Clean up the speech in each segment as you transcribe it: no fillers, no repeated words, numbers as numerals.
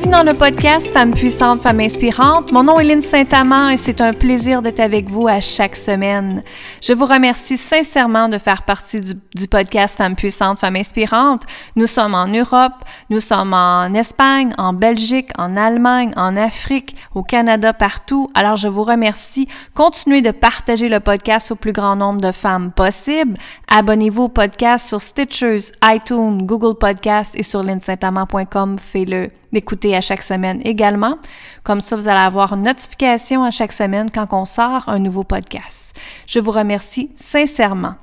Bienvenue dans le podcast Femmes puissantes, Femmes inspirantes. Mon nom est Lynne Saint-Amand et c'est un plaisir d'être avec vous à chaque semaine. Je vous remercie sincèrement de faire partie du podcast Femmes puissantes, Femmes inspirantes. Nous sommes en Europe, nous sommes en Espagne, en Belgique, en Allemagne, en Afrique, au Canada, partout. Alors je vous remercie. Continuez de partager le podcast au plus grand nombre de femmes possible. Abonnez-vous au podcast sur Stitchers, iTunes, Google Podcasts et sur lynnesaintamand.com. Faites-le d'écouter à chaque semaine également. Comme ça, vous allez avoir une notification à chaque semaine quand on sort un nouveau podcast. Je vous remercie sincèrement.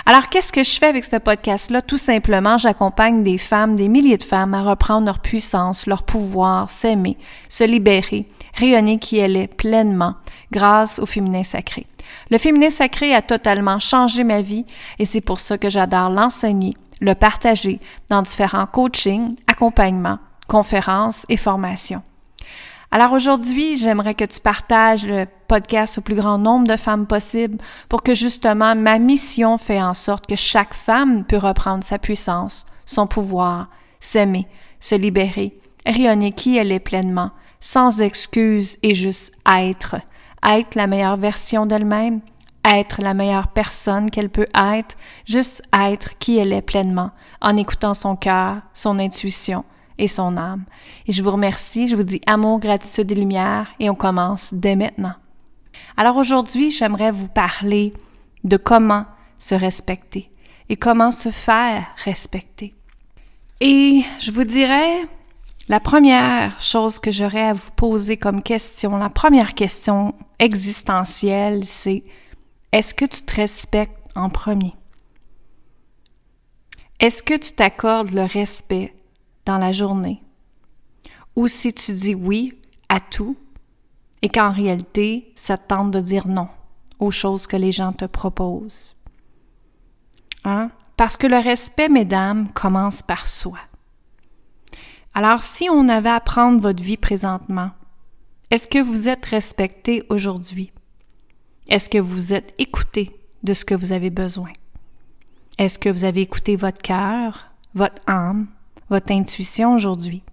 Alors, qu'est-ce que je fais avec ce podcast-là? Tout simplement, j'accompagne des femmes, des milliers de femmes à reprendre leur puissance, leur pouvoir, s'aimer, se libérer, rayonner qui elle est pleinement grâce au féminin sacré. Le féminin sacré a totalement changé ma vie et c'est pour ça que j'adore l'enseigner, le partager dans différents coachings, accompagnements, conférences et formations. Alors aujourd'hui, j'aimerais que tu partages le podcast au plus grand nombre de femmes possible pour que justement ma mission fait en sorte que chaque femme peut reprendre sa puissance, son pouvoir, s'aimer, se libérer, rayonner qui elle est pleinement, sans excuses et juste être la meilleure version d'elle-même, être la meilleure personne qu'elle peut être, juste être qui elle est pleinement, en écoutant son cœur, son intuition et son âme. Et je vous remercie, je vous dis amour, gratitude et lumière, et on commence dès maintenant. Alors aujourd'hui, j'aimerais vous parler de comment se respecter et comment se faire respecter. Et je vous dirais, la première chose que j'aurais à vous poser comme question, la première question existentielle, c'est: est-ce que tu te respectes en premier? Est-ce que tu t'accordes le respect dans la journée? Ou si tu dis oui à tout et qu'en réalité, ça te tente de dire non aux choses que les gens te proposent. Parce que le respect, mesdames, commence par soi. Alors, si on avait à prendre votre vie présentement, est-ce que vous êtes respecté aujourd'hui? Est-ce que vous êtes écouté de ce que vous avez besoin? Est-ce que vous avez écouté votre cœur, votre âme, votre intuition aujourd'hui?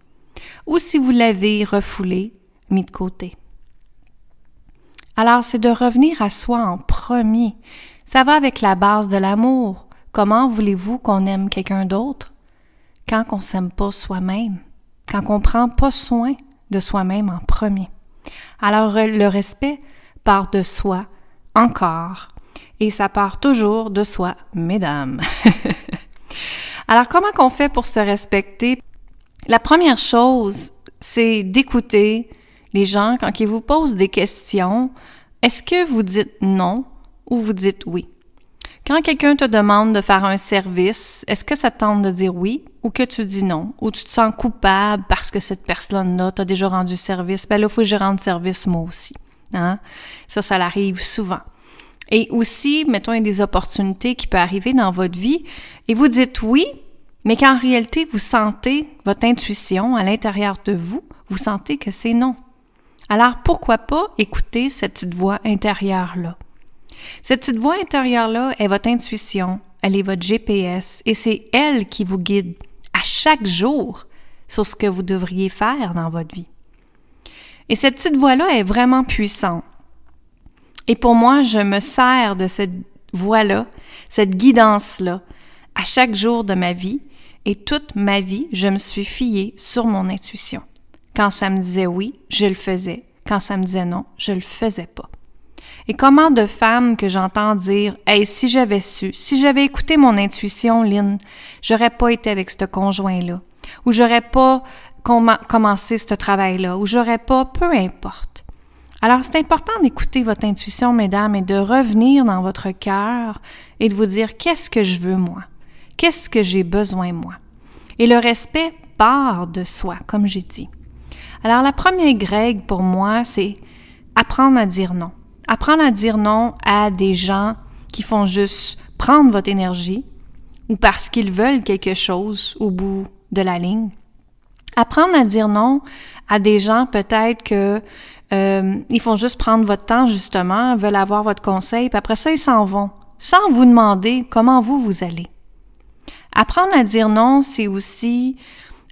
Ou si vous l'avez refoulé, mis de côté? Alors, c'est de revenir à soi en premier. Ça va avec la base de l'amour. Comment voulez-vous qu'on aime quelqu'un d'autre quand on ne s'aime pas soi-même? Quand on ne prend pas soin de soi-même en premier? Alors, le respect part de soi encore. Et ça part toujours de soi, mesdames. Alors, comment qu'on fait pour se respecter? La première chose, c'est d'écouter les gens quand ils vous posent des questions. Est-ce que vous dites non ou vous dites oui? Quand quelqu'un te demande de faire un service, est-ce que ça te tente de dire oui ou que tu dis non? Ou tu te sens coupable parce que cette personne-là t'a déjà rendu service? Ben là, il faut que je rende service moi aussi. Ça arrive souvent. Et aussi, mettons, il y a des opportunités qui peuvent arriver dans votre vie et vous dites oui, mais qu'en réalité, vous sentez votre intuition à l'intérieur de vous, vous sentez que c'est non. Alors, pourquoi pas écouter cette petite voix intérieure-là? Cette petite voix intérieure-là est votre intuition, elle est votre GPS et c'est elle qui vous guide à chaque jour sur ce que vous devriez faire dans votre vie. Et cette petite voix-là est vraiment puissante. Et pour moi, je me sers de cette voix-là, cette guidance-là, à chaque jour de ma vie. Et toute ma vie, je me suis fiée sur mon intuition. Quand ça me disait oui, je le faisais. Quand ça me disait non, je le faisais pas. Et comment de femmes que j'entends dire « Hey, si j'avais su, si j'avais écouté mon intuition, Lynne, j'aurais pas été avec ce conjoint-là. » Ou « J'aurais pas commencé ce travail-là. » Ou « J'aurais pas... » Peu importe. Alors, c'est important d'écouter votre intuition, mesdames, et de revenir dans votre cœur et de vous dire « Qu'est-ce que je veux, moi? Qu'est-ce que j'ai besoin, moi? » Et le respect part de soi, comme j'ai dit. Alors, la première règle pour moi, c'est apprendre à dire non. Apprendre à dire non à des gens qui font juste prendre votre énergie ou parce qu'ils veulent quelque chose au bout de la ligne. Apprendre à dire non à des gens peut-être que ils font juste prendre votre temps, justement, veulent avoir votre conseil, puis après ça, ils s'en vont, sans vous demander comment vous allez. Apprendre à dire non, c'est aussi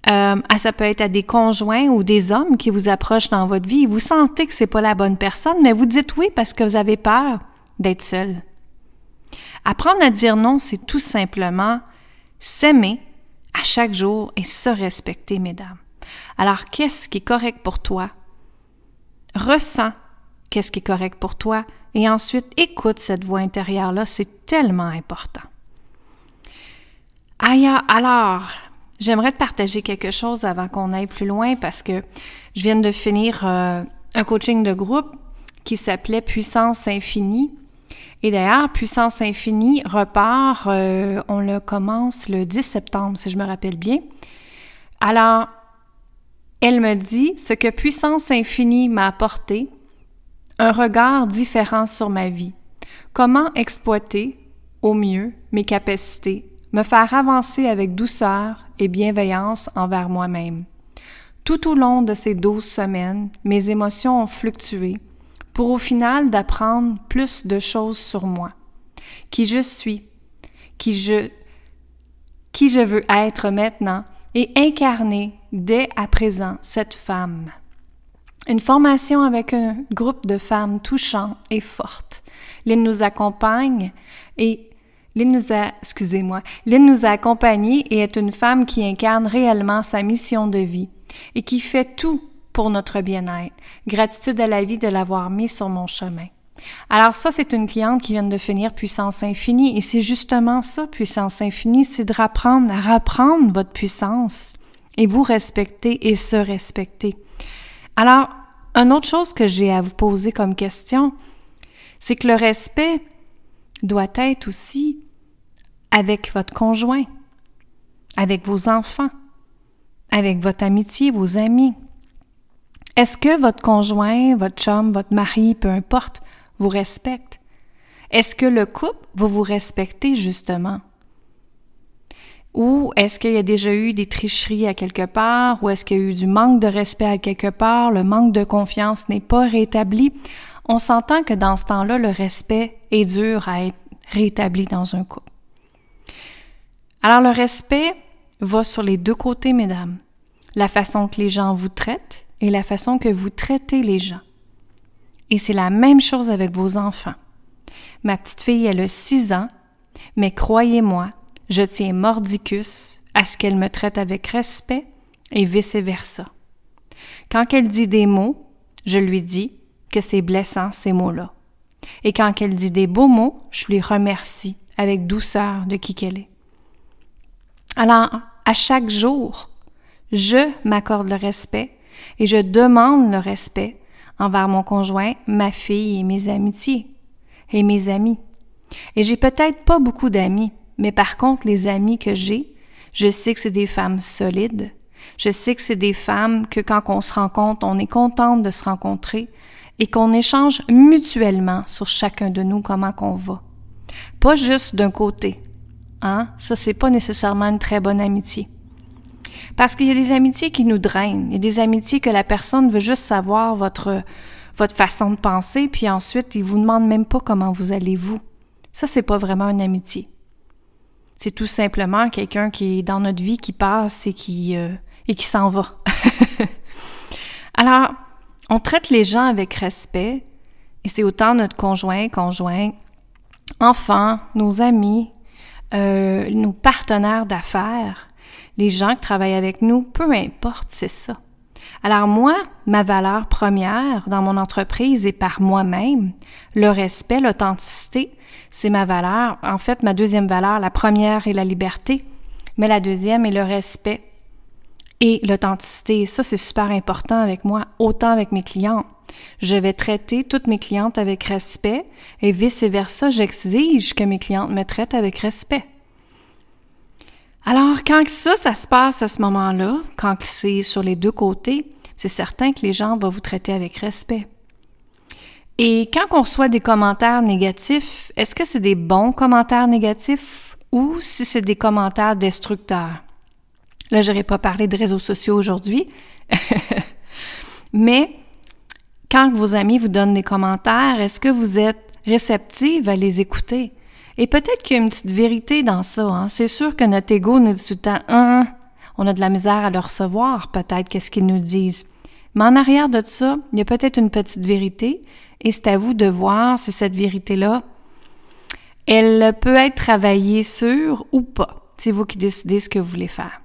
Ça peut être à des conjoints ou des hommes qui vous approchent dans votre vie. Vous sentez que c'est pas la bonne personne, mais vous dites oui parce que vous avez peur d'être seul. Apprendre à dire non, c'est tout simplement s'aimer à chaque jour et se respecter, mesdames. Alors, qu'est-ce qui est correct pour toi? Ressens qu'est-ce qui est correct pour toi et ensuite écoute cette voix intérieure-là, c'est tellement important. Alors, j'aimerais te partager quelque chose avant qu'on aille plus loin parce que je viens de finir un coaching de groupe qui s'appelait Puissance Infinie. Et d'ailleurs, Puissance Infinie repart, on le commence le 10 septembre, si je me rappelle bien. Alors, elle me dit ce que Puissance Infinie m'a apporté, un regard différent sur ma vie. Comment exploiter au mieux mes capacités, me faire avancer avec douceur et bienveillance envers moi-même. Tout au long de ces 12 semaines, mes émotions ont fluctué pour au final d'apprendre plus de choses sur moi, qui je suis, qui je veux être maintenant et incarner dès à présent cette femme. Une formation avec un groupe de femmes touchantes et fortes. Lynn nous accompagne et Lynn nous a accompagnés et est une femme qui incarne réellement sa mission de vie et qui fait tout pour notre bien-être. Gratitude à la vie de l'avoir mis sur mon chemin. Alors ça, c'est une cliente qui vient de finir Puissance Infinie et c'est justement ça, Puissance Infinie, c'est de apprendre à reprendre votre puissance et vous respecter et se respecter. Alors, une autre chose que j'ai à vous poser comme question, c'est que le respect doit être aussi avec votre conjoint, avec vos enfants, avec votre amitié, vos amis. Est-ce que votre conjoint, votre chum, votre mari, peu importe, vous respecte? Est-ce que le couple va vous respecter justement? Ou est-ce qu'il y a déjà eu des tricheries à quelque part? Ou est-ce qu'il y a eu du manque de respect à quelque part? Le manque de confiance n'est pas rétabli? On s'entend que dans ce temps-là, le respect est dur à être rétabli dans un couple. Alors, le respect va sur les deux côtés, mesdames. La façon que les gens vous traitent et la façon que vous traitez les gens. Et c'est la même chose avec vos enfants. Ma petite fille, elle a 6 ans, mais croyez-moi, je tiens mordicus à ce qu'elle me traite avec respect et vice-versa. Quand elle dit des mots, je lui dis que c'est blessant ces mots-là. Et quand elle dit des beaux mots, je lui remercie avec douceur de qui qu'elle est. Alors, à chaque jour, je m'accorde le respect et je demande le respect envers mon conjoint, ma fille et mes amitiés et mes amis. Et j'ai peut-être pas beaucoup d'amis, mais par contre, les amis que j'ai, je sais que c'est des femmes solides. Je sais que c'est des femmes que quand on se rencontre, on est contente de se rencontrer et qu'on échange mutuellement sur chacun de nous comment qu'on va. Pas juste d'un côté. Hein? Ça, c'est pas nécessairement une très bonne amitié. Parce qu'il y a des amitiés qui nous drainent. Il y a des amitiés que la personne veut juste savoir votre façon de penser, puis ensuite, il vous demande même pas comment vous allez-vous. Ça, c'est pas vraiment une amitié. C'est tout simplement quelqu'un qui est dans notre vie, qui passe et qui s'en va. Alors, on traite les gens avec respect, et c'est autant notre conjoint, enfants, nos amis, nos partenaires d'affaires, les gens qui travaillent avec nous, peu importe, c'est ça. Alors moi, ma valeur première dans mon entreprise et par moi-même, le respect, l'authenticité, c'est ma valeur. En fait, ma deuxième valeur, la première est la liberté, mais la deuxième est le respect et l'authenticité. Et ça, c'est super important avec moi, autant avec mes clients. Je vais traiter toutes mes clientes avec respect et vice-versa, j'exige que mes clientes me traitent avec respect. Alors, quand ça se passe à ce moment-là, quand c'est sur les deux côtés, c'est certain que les gens vont vous traiter avec respect. Et quand on reçoit des commentaires négatifs, est-ce que c'est des bons commentaires négatifs ou si c'est des commentaires destructeurs? Là, je n'aurais pas parlé de réseaux sociaux aujourd'hui, mais quand vos amis vous donnent des commentaires, est-ce que vous êtes réceptive à les écouter? Et peut-être qu'il y a une petite vérité dans ça. Hein? C'est sûr que notre ego nous dit tout le temps « On a de la misère à le recevoir, peut-être, qu'est-ce qu'ils nous disent. Mais en arrière de ça, il y a peut-être une petite vérité et c'est à vous de voir si cette vérité-là, elle peut être travaillée sur ou pas. C'est vous qui décidez ce que vous voulez faire.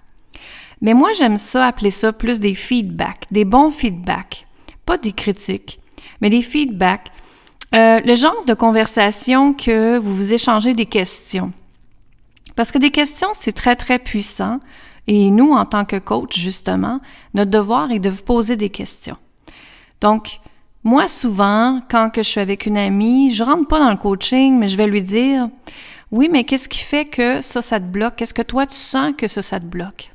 Mais moi, j'aime ça, appeler ça plus des feedbacks, des bons feedbacks. Pas des critiques, mais des feedbacks. Le genre de conversation que vous vous échangez des questions. Parce que des questions, c'est très, très puissant. Et nous, en tant que coach, justement, notre devoir est de vous poser des questions. Donc, moi, souvent, quand que je suis avec une amie, je rentre pas dans le coaching, mais je vais lui dire « Oui, mais qu'est-ce qui fait que ça te bloque? Qu'est-ce que toi, tu sens que ça te bloque?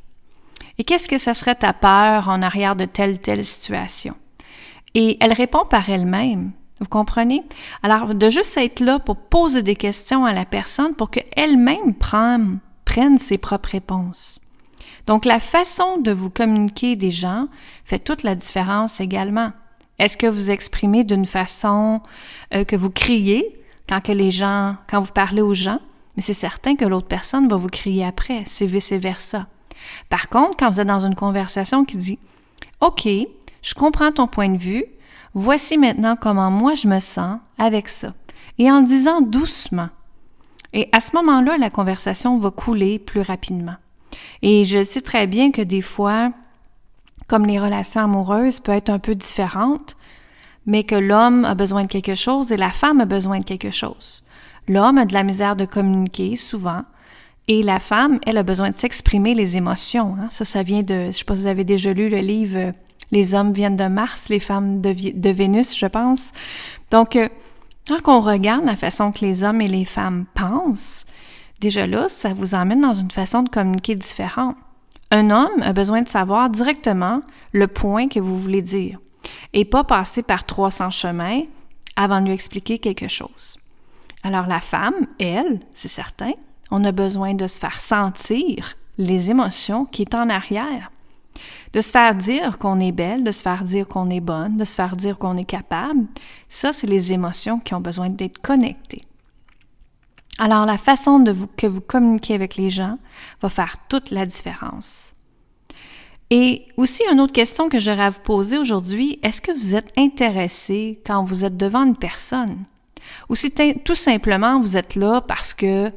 Et qu'est-ce que ça serait ta peur en arrière de telle situation? » Et elle répond par elle-même. Vous comprenez? Alors, de juste être là pour poser des questions à la personne pour qu'elle-même prenne ses propres réponses. Donc, la façon de vous communiquer des gens fait toute la différence également. Est-ce que vous exprimez d'une façon que vous criez quand vous parlez aux gens? Mais c'est certain que l'autre personne va vous crier après, c'est vice-versa. Par contre, quand vous êtes dans une conversation qui dit « OK, je comprends ton point de vue, voici maintenant comment moi je me sens avec ça. » Et en disant doucement. Et à ce moment-là, la conversation va couler plus rapidement. Et je sais très bien que des fois, comme les relations amoureuses peuvent être un peu différentes, mais que l'homme a besoin de quelque chose et la femme a besoin de quelque chose. L'homme a de la misère de communiquer souvent et la femme, elle a besoin de s'exprimer les émotions. Hein. Ça vient de, je ne sais pas si vous avez déjà lu le livre « Les hommes viennent de Mars, les femmes de Vénus », je pense. Donc, quand on regarde la façon que les hommes et les femmes pensent, déjà là, ça vous emmène dans une façon de communiquer différente. Un homme a besoin de savoir directement le point que vous voulez dire et pas passer par 300 chemins avant de lui expliquer quelque chose. Alors la femme, elle, c'est certain, on a besoin de se faire sentir les émotions qui sont en arrière, de se faire dire qu'on est belle, de se faire dire qu'on est bonne, de se faire dire qu'on est capable. Ça, c'est les émotions qui ont besoin d'être connectées. Alors, la façon que vous communiquez avec les gens va faire toute la différence. Et aussi, une autre question que j'aurais à vous poser aujourd'hui, est-ce que vous êtes intéressé quand vous êtes devant une personne? Ou si tout simplement vous êtes là parce que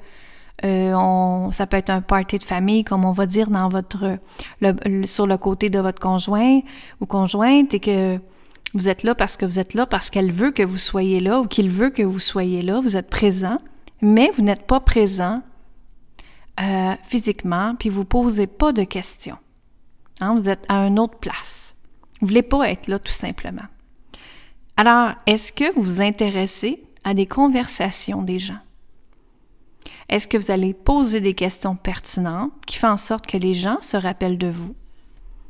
ça peut être un party de famille, comme on va dire dans sur le côté de votre conjoint ou conjointe, et que vous êtes là parce qu'elle veut que vous soyez là ou qu'il veut que vous soyez là, vous êtes présent, mais vous n'êtes pas présent physiquement, puis vous ne posez pas de questions. Hein, vous êtes à une autre place. Vous ne voulez pas être là, tout simplement. Alors, est-ce que vous vous intéressez à des conversations des gens? Est-ce que vous allez poser des questions pertinentes qui font en sorte que les gens se rappellent de vous?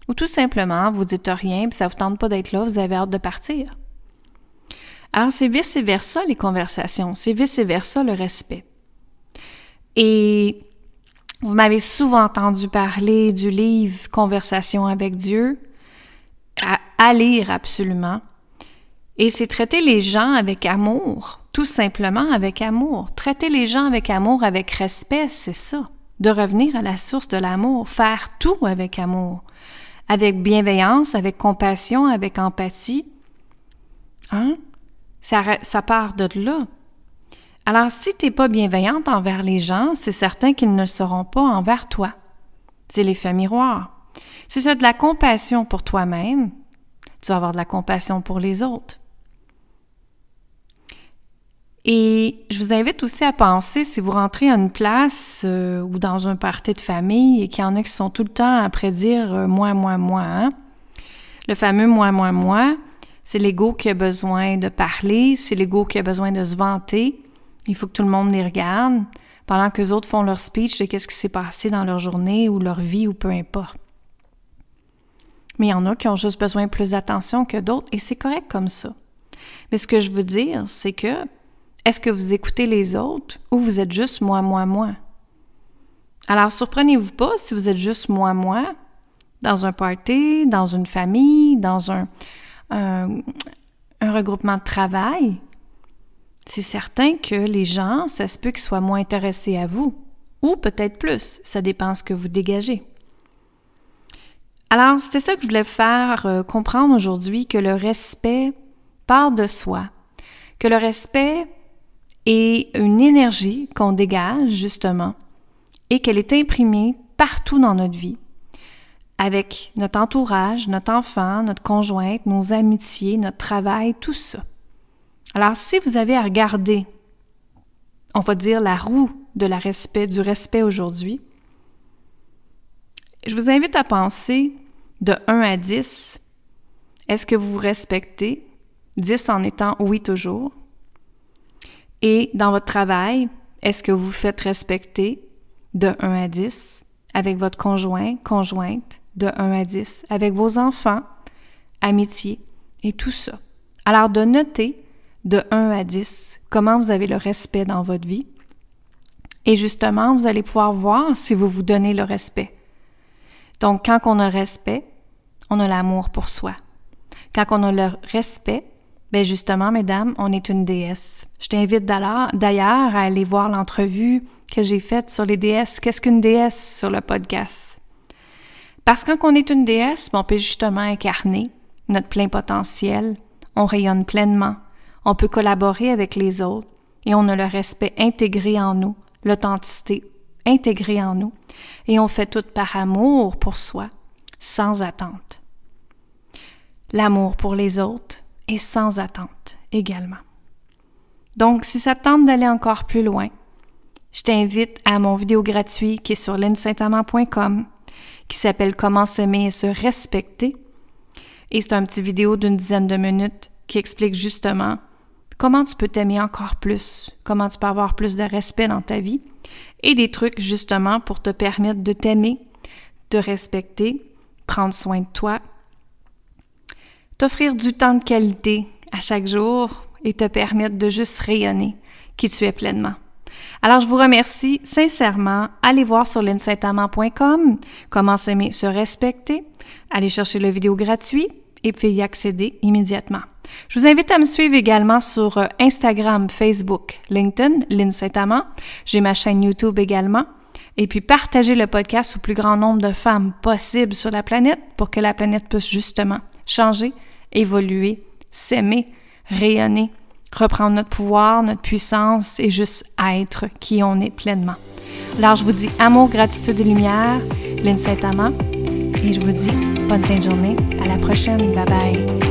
Ou tout simplement, vous ne dites rien, puis ça ne vous tente pas d'être là, vous avez hâte de partir? Alors, c'est vice-versa les conversations, c'est vice-versa le respect. Et vous m'avez souvent entendu parler du livre « Conversation avec Dieu », à lire absolument. Et c'est traiter les gens avec amour, tout simplement avec amour. Traiter les gens avec amour, avec respect, c'est ça. De revenir à la source de l'amour, faire tout avec amour, avec bienveillance, avec compassion, avec empathie. Hein? Ça part de là. Alors, si tu n'es pas bienveillante envers les gens, c'est certain qu'ils ne le seront pas envers toi. C'est l'effet miroir. Si tu as de la compassion pour toi-même, tu vas avoir de la compassion pour les autres. Et je vous invite aussi à penser, si vous rentrez à une place ou dans un party de famille et qu'il y en a qui sont tout le temps à prédire « moi, moi, moi hein? ». Le fameux « moi, moi, moi », c'est l'ego qui a besoin de parler, c'est l'ego qui a besoin de se vanter. Il faut que tout le monde les regarde pendant qu'eux autres font leur speech de qu'est-ce qui s'est passé dans leur journée ou leur vie ou peu importe. Mais il y en a qui ont juste besoin de plus d'attention que d'autres et c'est correct comme ça. Mais ce que je veux dire, c'est que est-ce que vous écoutez les autres ou vous êtes juste moi, moi, moi? Alors, surprenez-vous pas si vous êtes juste moi, moi, dans un party, dans une famille, dans un regroupement de travail. C'est certain que les gens, ça se peut qu'ils soient moins intéressés à vous, ou peut-être plus, ça dépend ce que vous dégagez. Alors, c'était ça que je voulais faire comprendre aujourd'hui, que le respect part de soi, que le respect est une énergie qu'on dégage, justement, et qu'elle est imprimée partout dans notre vie, avec notre entourage, notre enfant, notre conjointe, nos amitiés, notre travail, tout ça. Alors, si vous avez à regarder, on va dire la roue du respect aujourd'hui, je vous invite à penser de 1 à 10. Est-ce que vous vous respectez? 10 en étant oui toujours. Et dans votre travail, est-ce que vous vous faites respecter de 1 à 10 avec votre conjoint, conjointe, de 1 à 10, avec vos enfants, amitié et tout ça. Alors, de noter de 1 à 10 comment vous avez le respect dans votre vie. Et justement, vous allez pouvoir voir si vous vous donnez le respect. Donc, quand on a le respect, on a l'amour pour soi. Quand on a le respect, bien justement, mesdames, on est une déesse. Je t'invite d'ailleurs à aller voir l'entrevue que j'ai faite sur les déesses. Qu'est-ce qu'une déesse sur le podcast? Parce que quand on est une déesse, on peut justement incarner notre plein potentiel, on rayonne pleinement, on peut collaborer avec les autres et on a le respect intégré en nous, l'authenticité intégrée en nous et on fait tout par amour pour soi, sans attente. L'amour pour les autres est sans attente également. Donc, si ça te tente d'aller encore plus loin, je t'invite à mon vidéo gratuit qui est sur linsaintamant.com qui s'appelle « Comment s'aimer et se respecter ». Et c'est un petit vidéo d'une 10aine de minutes qui explique justement comment tu peux t'aimer encore plus, comment tu peux avoir plus de respect dans ta vie et des trucs justement pour te permettre de t'aimer, de respecter, prendre soin de toi, t'offrir du temps de qualité à chaque jour et te permettre de juste rayonner qui tu es pleinement. Alors, je vous remercie sincèrement. Allez voir sur linsaintamant.com comment s'aimer, se respecter. Allez chercher le vidéo gratuit et puis y accéder immédiatement. Je vous invite à me suivre également sur Instagram, Facebook, LinkedIn, Lynn Saint-Amand. J'ai ma chaîne YouTube également. Et puis, partagez le podcast au plus grand nombre de femmes possible sur la planète pour que la planète puisse justement changer, évoluer, s'aimer, rayonner, reprendre notre pouvoir, notre puissance et juste être qui on est pleinement. Alors, je vous dis amour, gratitude et lumière, Lynn Saint-Amand, et je vous dis bonne fin de journée. À la prochaine. Bye bye.